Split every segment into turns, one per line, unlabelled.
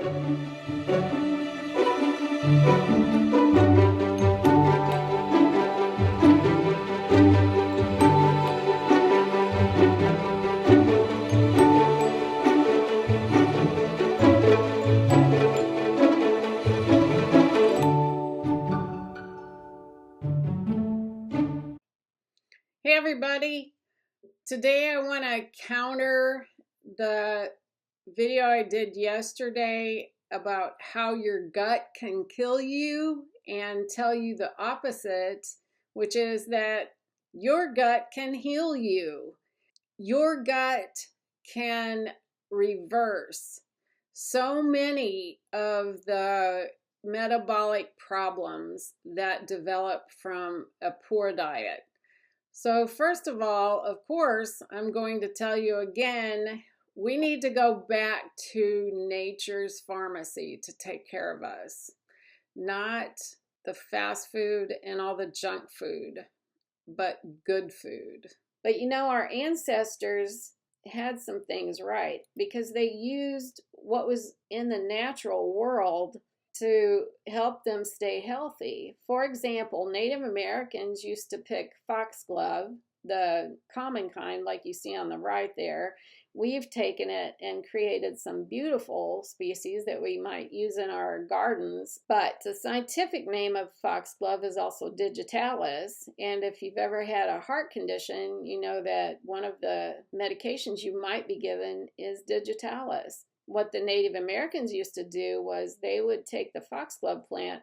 Hey everybody, today I want to counter the video I did yesterday about how your gut can kill you and tell you the opposite, which is that your gut can heal you. Your gut can reverse so many of the metabolic problems that develop from a poor diet. So first of all, of course, I'm going to tell you again, we need to go back to nature's pharmacy to take care of us, not the fast food and all the junk food, but good food. But you know, our ancestors had some things right because they used what was in the natural world to help them stay healthy. For example, Native Americans used to pick foxglove, the common kind like you see on the right there. We've taken it and created some beautiful species that we might use in our gardens, but the scientific name of foxglove is also digitalis, and if you've ever had a heart condition, you know that one of the medications you might be given is digitalis. What the Native Americans used to do was they would take the foxglove plant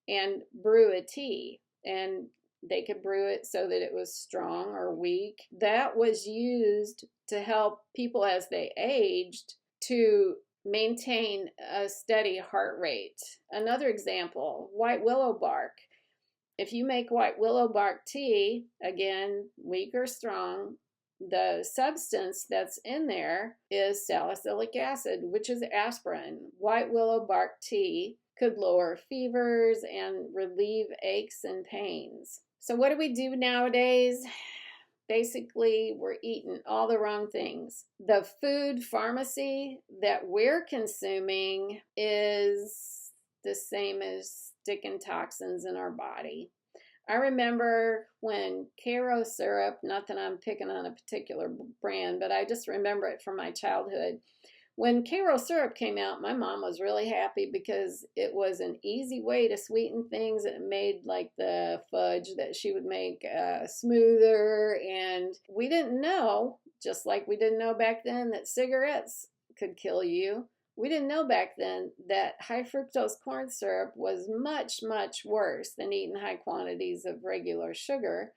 and brew a tea, and they could brew it so that it was strong or weak. That was used to help people as they aged to maintain a steady heart rate. Another example, white willow bark. If you make white willow bark tea, again, weak or strong, the substance that's in there is salicylic acid, which is aspirin. White willow bark tea could lower fevers and relieve aches and pains. So what do we do nowadays? Basically, we're eating all the wrong things. The food pharmacy that we're consuming is the same as sticking toxins in our body. I remember when Karo syrup, not that I'm picking on a particular brand, but I just remember it from my childhood. When Karo syrup came out, my mom was really happy because it was an easy way to sweeten things. It made like the fudge that she would make smoother, and we didn't know, just like we didn't know back then that cigarettes could kill you. We didn't know back then that high fructose corn syrup was much, much worse than eating high quantities of regular sugar.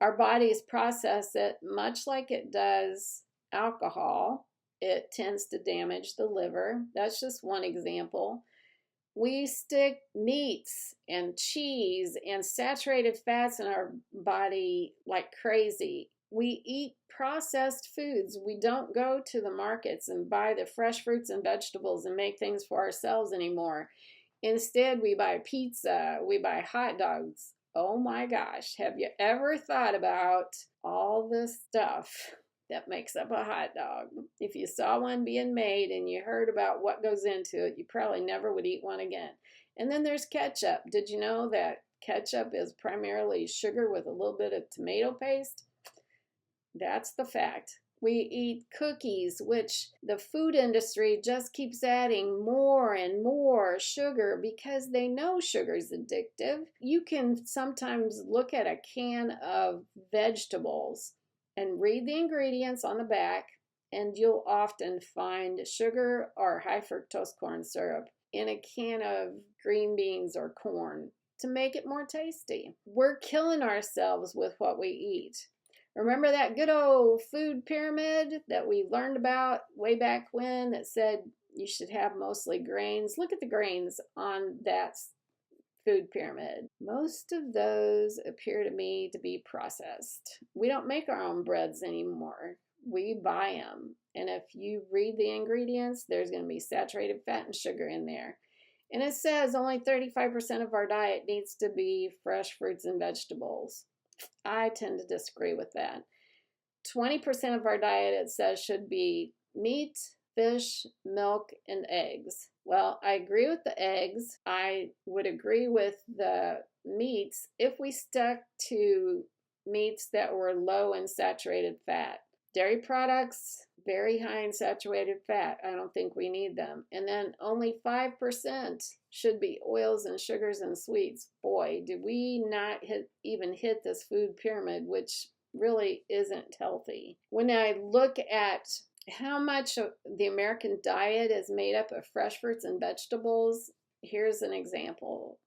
Our bodies process it much like it does alcohol. It tends to damage the liver. That's just one example. We stick meats and cheese and saturated fats in our body like crazy. We eat processed foods. We don't go to the markets and buy the fresh fruits and vegetables and make things for ourselves anymore. Instead, we buy pizza, we buy hot dogs. Oh my gosh, have you ever thought about all this stuff that makes up a hot dog? If you saw one being made and you heard about what goes into it, you probably never would eat one again. And then there's ketchup. Did you know that ketchup is primarily sugar with a little bit of tomato paste? That's the fact. We eat cookies, which the food industry just keeps adding more and more sugar because they know sugar is addictive. You can sometimes look at a can of vegetables and read the ingredients on the back, and you'll often find sugar or high fructose corn syrup in a can of green beans or corn to make it more tasty. We're killing ourselves with what we eat. Remember that good old food pyramid that we learned about way back when that said you should have mostly grains? Look at the grains on that food pyramid. Most of those appear to me to be processed. We don't make our own breads anymore. We buy them. And if you read the ingredients, there's going to be saturated fat and sugar in there. And it says only 35% of our diet needs to be fresh fruits and vegetables. I tend to disagree with that. 20% of our diet, it says, should be meat, fish, milk, and eggs. Well, I agree with the eggs. I would agree with the meats if we stuck to meats that were low in saturated fat. Dairy products, very high in saturated fat. I don't think we need them. And then only 5% should be oils and sugars and sweets. Boy, did we not even hit this food pyramid, which really isn't healthy. When I look at how much of the American diet is made up of fresh fruits and vegetables, here's an example.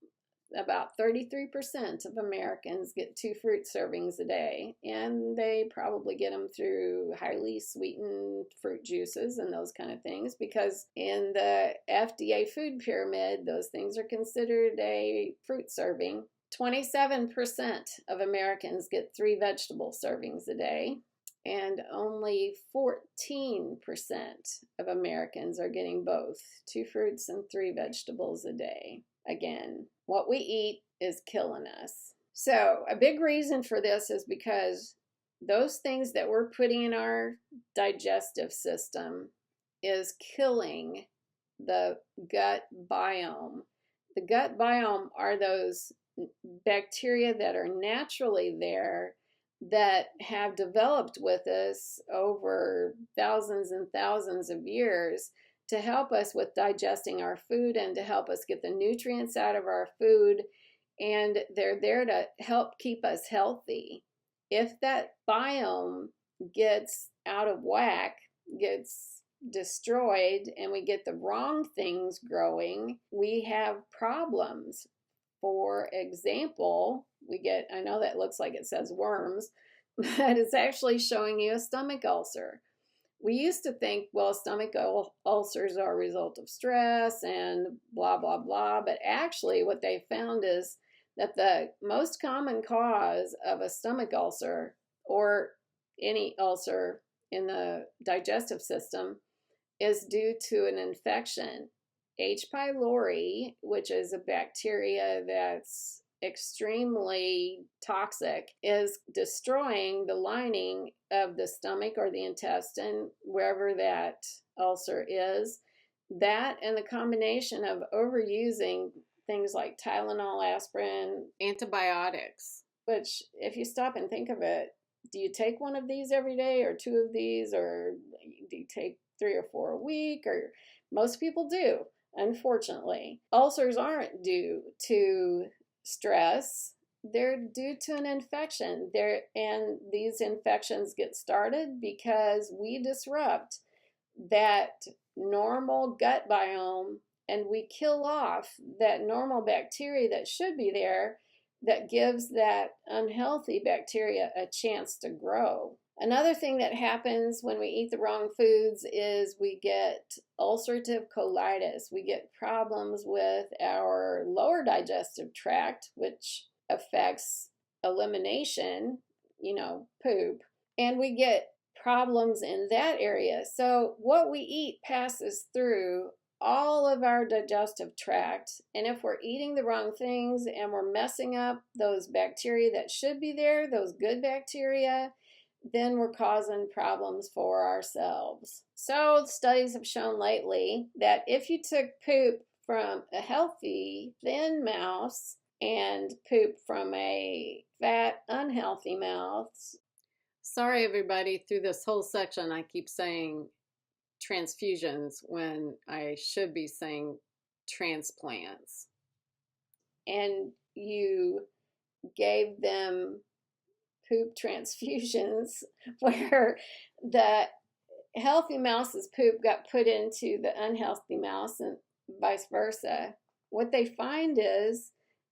About 33% of Americans get 2 fruit servings a day, and they probably get them through highly sweetened fruit juices and those kind of things, because in the FDA food pyramid, those things are considered a fruit serving. 27% of Americans get 3 vegetable servings a day, and only 14% of Americans are getting both 2 fruits and 3 vegetables a day. Again, what we eat is killing us. So a big reason for this is because those things that we're putting in our digestive system is killing the gut biome. The gut biome are those bacteria that are naturally there that have developed with us over thousands and thousands of years to help us with digesting our food and to help us get the nutrients out of our food. And they're there to help keep us healthy. If that biome gets out of whack, gets destroyed, and we get the wrong things growing, we have problems. For example, we get, I know that looks like it says worms, but it's actually showing you a stomach ulcer. We used to think, well, stomach ulcers are a result of stress and blah, blah, blah. But actually what they found is that the most common cause of a stomach ulcer, or any ulcer in the digestive system, is due to an infection. H. pylori, which is a bacteria that's extremely toxic, is destroying the lining of the stomach or the intestine, wherever that ulcer is. That and the combination of overusing things like Tylenol, aspirin, antibiotics, which if you stop and think of it, do you take one of these every day, or 2 of these, or do you take 3 or 4 a week? Or most people do, unfortunately. Ulcers aren't due to stress, they're due to an infection. And these infections get started because we disrupt that normal gut biome, and we kill off that normal bacteria that should be there, that gives that unhealthy bacteria a chance to grow. Another thing that happens when we eat the wrong foods is we get ulcerative colitis. We get problems with our lower digestive tract, which affects elimination, poop, and we get problems in that area. So what we eat passes through all of our digestive tract, and if we're eating the wrong things and we're messing up those bacteria that should be there, those good bacteria, then we're causing problems for ourselves. So studies have shown lately that if you took poop from a healthy, thin mouse and poop from a fat, unhealthy mouse. Sorry, everybody, through this whole section I keep saying transfusions when I should be saying transplants. And you gave them poop transfusions where the healthy mouse's poop got put into the unhealthy mouse and vice versa. What they find is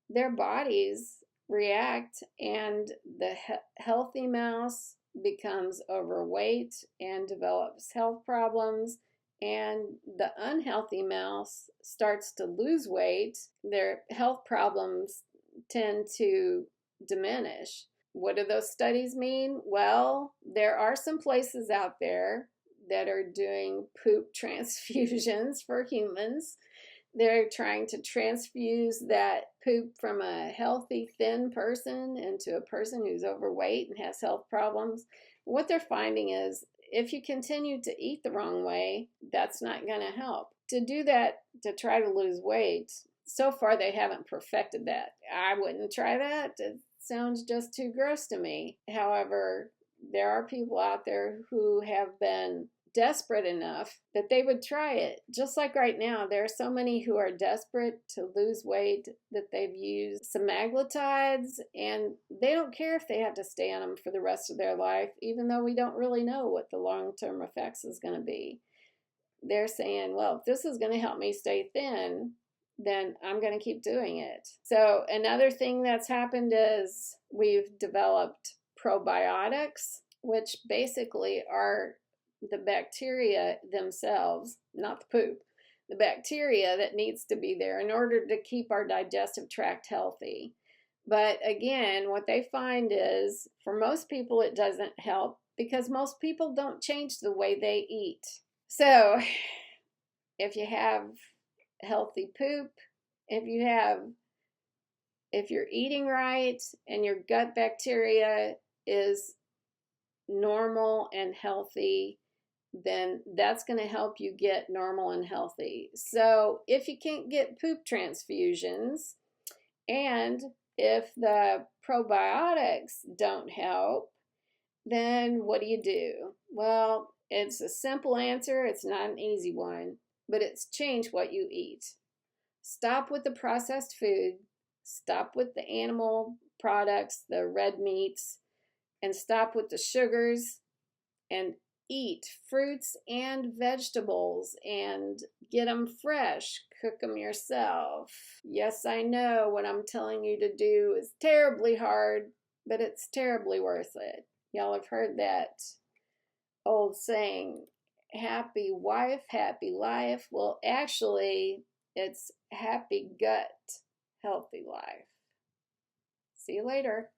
their bodies react, and the healthy mouse becomes overweight and develops health problems, and the unhealthy mouse starts to lose weight. Their health problems tend to diminish. What do those studies mean? Well, there are some places out there that are doing poop transfusions for humans. They're trying to transfuse that poop from a healthy, thin person into a person who's overweight and has health problems. What they're finding is if you continue to eat the wrong way, that's not going to help. To do that, to try to lose weight, so far they haven't perfected that. I wouldn't try that. It sounds just too gross to me. However, there are people out there who have been desperate enough that they would try it. Just like right now, there are so many who are desperate to lose weight that they've used semaglutides, and they don't care if they have to stay on them for the rest of their life, even though we don't really know what the long-term effects is going to be. They're saying, well, if this is going to help me stay thin, then I'm going to keep doing it. So another thing that's happened is we've developed probiotics, which basically are the bacteria themselves, not the poop, the bacteria that needs to be there in order to keep our digestive tract healthy. But again, what they find is for most people it doesn't help because most people don't change the way they eat. So if you have healthy poop, if you're eating right and your gut bacteria is normal and healthy, then that's going to help you get normal and healthy. So if you can't get poop transfusions, and if the probiotics don't help, then what do? Well, it's a simple answer. It's not an easy one, but it's change what you eat. Stop with the processed food. Stop with the animal products, the red meats, and stop with the sugars, and eat fruits and vegetables and get them fresh. Cook them yourself. Yes, I know what I'm telling you to do is terribly hard, but it's terribly worth it. Y'all have heard that old saying, happy wife, happy life. Well, actually, it's happy gut, healthy life. See you later.